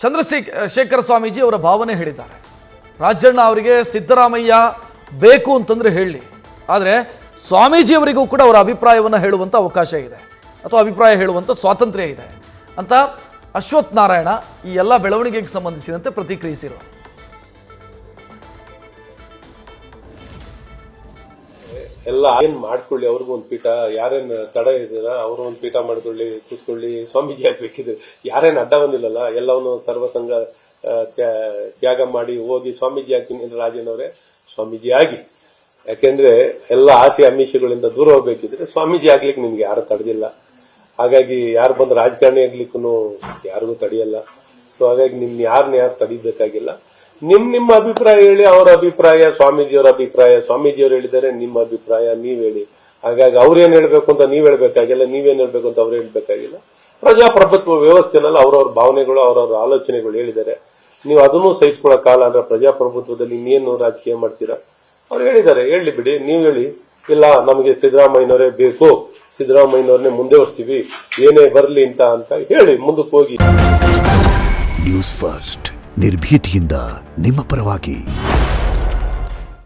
ಚಂದ್ರಶೇಖರ ಸ್ವಾಮೀಜಿ ಅವರ ಭಾವನೆ ಹೇಳಿದ್ದಾರೆ. ರಾಜಣ್ಣ ಅವರಿಗೆ ಸಿದ್ದರಾಮಯ್ಯ ಬೇಕು ಅಂತಂದ್ರೆ ಹೇಳಿ, ಆದರೆ ಸ್ವಾಮೀಜಿಯವರಿಗೂ ಕೂಡ ಅವರ ಅಭಿಪ್ರಾಯವನ್ನು ಹೇಳುವಂಥ ಅವಕಾಶ ಇದೆ ಅಥವಾ ಅಭಿಪ್ರಾಯ ಹೇಳುವಂಥ ಸ್ವಾತಂತ್ರ್ಯ ಇದೆ ಅಂತ ಅಶ್ವಥ್ ನಾರಾಯಣ ಈ ಎಲ್ಲ ಬೆಳವಣಿಗೆಗೆ ಸಂಬಂಧಿಸಿದಂತೆ ಪ್ರತಿಕ್ರಿಯಿಸಿದರು. ಎಲ್ಲ ಏನ್ ಮಾಡ್ಕೊಳ್ಳಿ, ಅವ್ರಿಗೂ ಒಂದು ಪೀಠ, ಯಾರೇನ್ ತಡ ಇದ್ದೀರಾ ಅವರು ಒಂದು ಪೀಠ ಮಾಡ್ಕೊಳ್ಳಿ, ಕೂತ್ಕೊಳ್ಳಿ, ಸ್ವಾಮೀಜಿ ಆಗ್ಬೇಕಿದ್ರೆ ಯಾರೇನ್ ಅಡ್ಡ ಬಂದಿಲ್ಲಲ್ಲ, ಎಲ್ಲವನ್ನು ಸರ್ವಸಂಗ ತ್ಯಾಗ ಮಾಡಿ ಹೋಗಿ ಸ್ವಾಮೀಜಿ ಆಗ್ತೀನಿ ರಾಜಣ್ಣವರೇ ಸ್ವಾಮೀಜಿ ಆಗಿ. ಯಾಕೆಂದ್ರೆ ಎಲ್ಲ ಆಸೆ ಆಮಿಷಗಳಿಂದ ದೂರ ಹೋಗ್ಬೇಕಿದ್ರೆ ಸ್ವಾಮೀಜಿ ಆಗ್ಲಿಕ್ಕೆ ನಿಮ್ಗೆ ಯಾರು ತಡೆದಿಲ್ಲ. ಹಾಗಾಗಿ ಯಾರು ಬಂದು ರಾಜಕಾರಣಿ ಆಗ್ಲಿಕ್ಕೂ ಯಾರಿಗೂ ತಡೆಯಲ್ಲ. ಸೊ ಹಾಗಾಗಿ ಯಾರು ತಡಿಬೇಕಾಗಿಲ್ಲ. ನಿಮ್ಮ ಅಭಿಪ್ರಾಯ ಹೇಳಿ, ಅವರ ಅಭಿಪ್ರಾಯ ಸ್ವಾಮೀಜಿಯವರ ಅಭಿಪ್ರಾಯ, ಸ್ವಾಮೀಜಿಯವರು ಹೇಳಿದರೆ ನಿಮ್ಮ ಅಭಿಪ್ರಾಯ ನೀವ್ ಹೇಳಿ. ಹಾಗಾಗಿ ಅವ್ರೇನ್ ಹೇಳ್ಬೇಕು ಅಂತ ನೀವ್ ಹೇಳ್ಬೇಕಾಗಿಲ್ಲ, ನೀವೇನ್ ಹೇಳ್ಬೇಕು ಅಂತ ಅವ್ರು ಹೇಳ್ಬೇಕಾಗಿಲ್ಲ. ಪ್ರಜಾಪ್ರಭುತ್ವ ವ್ಯವಸ್ಥೆನಲ್ಲಿ ಅವ್ರವ್ರ ಭಾವನೆಗಳು, ಅವ್ರವ್ರ ಆಲೋಚನೆಗಳು ಹೇಳಿದ್ದಾರೆ. ನೀವು ಅದನ್ನೂ ಸಹಿಸ್ಕೊಳ್ಳೋ ಕಾಲ ಅಂದ್ರೆ ಪ್ರಜಾಪ್ರಭುತ್ವದಲ್ಲಿ ಇನ್ನೇನು ರಾಜಕೀಯ ಮಾಡ್ತೀರಾ? ಅವ್ರು ಹೇಳಿದ್ದಾರೆ, ಹೇಳಿ ಬಿಡಿ, ನೀವ್ ಹೇಳಿ. ಇಲ್ಲ ನಮಗೆ ಸಿದ್ದರಾಮಯ್ಯನವರೇ ಬೇಕು, ಸಿದ್ದರಾಮಯ್ಯನವ್ರನ್ನೇ ಮುಂದೆ ಹೊರ್ಸ್ತೀವಿ, ಏನೇ ಬರ್ಲಿ ಅಂತ ಹೇಳಿ ಮುಂದಕ್ಕೆ ಹೋಗಿ. ನ್ಯೂಸ್ ಫಸ್ಟ್ ನಿರ್ಭೀತಿಯಿಂದ ನಿಮ್ಮ ಪರವಾಗಿ.